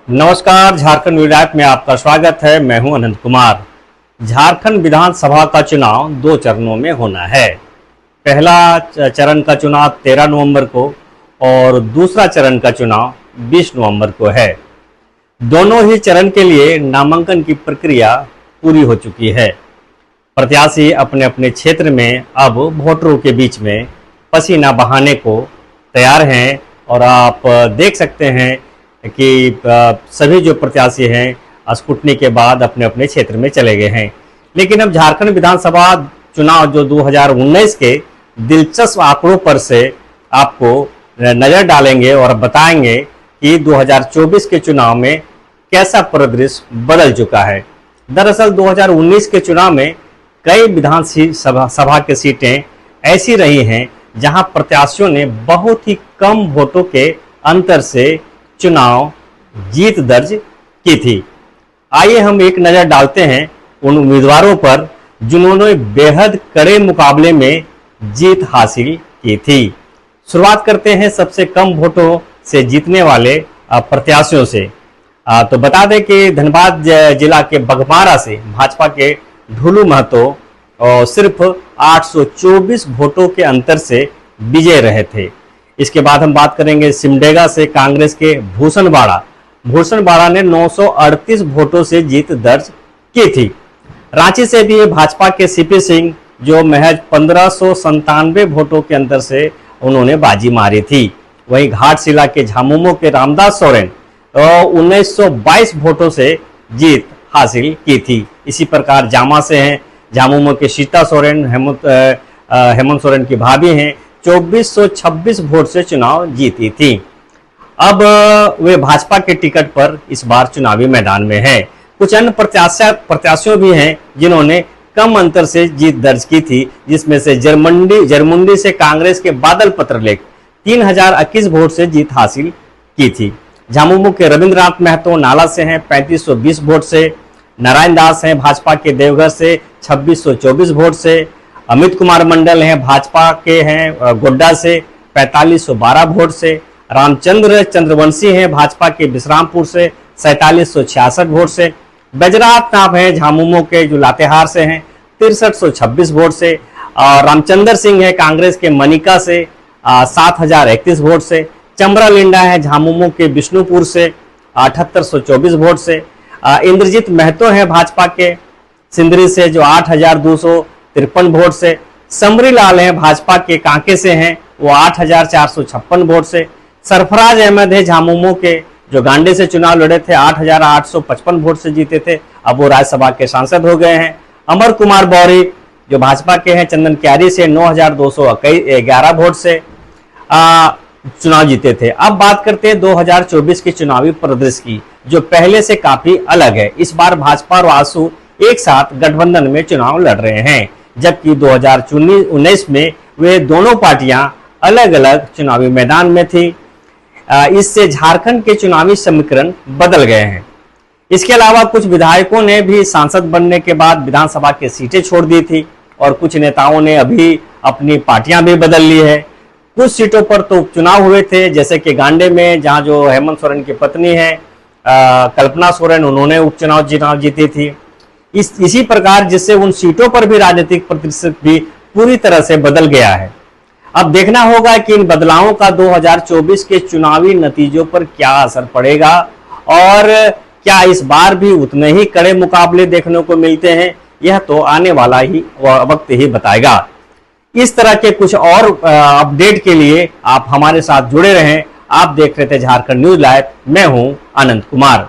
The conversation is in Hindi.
नमस्कार, झारखंड विधायक में आपका स्वागत है। मैं हूं अनंत कुमार। झारखंड विधानसभा का चुनाव 2 चरणों में होना है। पहला चरण का चुनाव 13 नवंबर को और दूसरा चरण का चुनाव 20 नवंबर को है। दोनों ही चरण के लिए नामांकन की प्रक्रिया पूरी हो चुकी है। प्रत्याशी अपने अपने क्षेत्र में अब वोटरों के बीच में पसीना बहाने को तैयार हैं और आप देख सकते हैं कि सभी जो प्रत्याशी हैं स्क्रूटनी के बाद अपने अपने क्षेत्र में चले गए हैं। लेकिन अब झारखंड विधानसभा चुनाव जो 2019 के दिलचस्प आंकड़ों पर से आपको नज़र डालेंगे और बताएंगे कि 2024 के चुनाव में कैसा परिदृश्य बदल चुका है। दरअसल 2019 के चुनाव में कई विधानसभा की सीटें ऐसी रही हैं जहां प्रत्याशियों ने बहुत ही कम वोटों के अंतर से चुनाव जीत दर्ज की थी। आइए हम एक नज़र डालते हैं उन उम्मीदवारों पर जिन्होंने बेहद कड़े मुकाबले में जीत हासिल की थी। शुरुआत करते हैं सबसे कम वोटों से जीतने वाले प्रत्याशियों से। तो बता दें कि धनबाद जिला के बघमारा से भाजपा के ढुलू महतो सिर्फ 824 वोटों के अंतर से विजय रहे थे। इसके बाद हम बात करेंगे सिमडेगा से कांग्रेस के भूषण बाड़ा ने 938 वोटों से जीत दर्ज की थी। रांची से भी भाजपा के सीपी सिंह जो महज 1597 वोटों के अंतर से उन्होंने बाजी मारी थी। वहीं घाटशिला के झामुमो के रामदास सोरेन 1922 वोटों से जीत हासिल की थी। इसी प्रकार जामा से हैं झामुमो के सीता सोरेन, हेमंत सोरेन की भाभी हैं, 2426 वोट से चुनाव जीती थी। अब वे भाजपा के टिकट पर इस बार चुनावी मैदान में हैं। कुछ अन्य प्रत्याशियों भी हैं जिन्होंने कम अंतर से जीत दर्ज की थी, जिसमें से जरमुंडी से कांग्रेस के बादल पत्रलेख 3021 वोट से जीत हासिल की थी। झामुमो के रविंद्रनाथ महतो नाला से हैं 3520 वोट से। नारायण दास हैं भाजपा के देवघर से 2624 वोट से। अमित कुमार मंडल हैं भाजपा के हैं गोड्डा से 4512 वोट से। रामचंद्र चंद्रवंशी हैं भाजपा के विश्रामपुर से 4766 वोट से। बैजनाथ नाथ हैं झामुमो के जो लातेहार से हैं 6326 वोट से। और रामचंद्र सिंह है कांग्रेस के मनिका से 7031 वोट से। चमरा लिंडा है झामुमो के विष्णुपुर से 7824 वोट से। इंद्रजीत महतो है भाजपा के सिंदरी से जो 8253 वोट से। समरी लाल हैं भाजपा के कांके से हैं वो 8456 वोट से। सरफराज अहमद है झामुमो के जो गांडे से चुनाव लड़े थे 8855 वोट से जीते थे, अब वो राज्यसभा के सांसद हो गए हैं। अमर कुमार बौरी जो भाजपा के हैं चंदन क्यारी से 9211 वोट से चुनाव जीते थे। अब बात करते हैं 2024 के चुनावी परिदृश्य की, जो पहले से काफी अलग है। इस बार भाजपा और आसू एक साथ गठबंधन में चुनाव लड़ रहे हैं, जबकि 2019 में वे दोनों पार्टियां अलग अलग चुनावी मैदान में थी। इससे झारखंड के चुनावी समीकरण बदल गए हैं। इसके अलावा कुछ विधायकों ने भी सांसद बनने के बाद विधानसभा की सीटें छोड़ दी थी और कुछ नेताओं ने अभी अपनी पार्टियां भी बदल ली है। कुछ सीटों पर तो उपचुनाव हुए थे, जैसे कि गांडे में जहां जो हेमंत सोरेन की पत्नी है कल्पना सोरेन, उन्होंने उपचुनाव जीती थी। इसी प्रकार जिससे उन सीटों पर भी राजनीतिक प्रतिशत भी पूरी तरह से बदल गया है। अब देखना होगा कि इन बदलावों का 2024 के चुनावी नतीजों पर क्या असर पड़ेगा और क्या इस बार भी उतने ही कड़े मुकाबले देखने को मिलते हैं, यह तो आने वाला ही वक्त ही बताएगा। इस तरह के कुछ और अपडेट के लिए आप हमारे साथ जुड़े रहें। आप देख रहे थे झारखंड न्यूज लाइव। मैं हूं अनंत कुमार।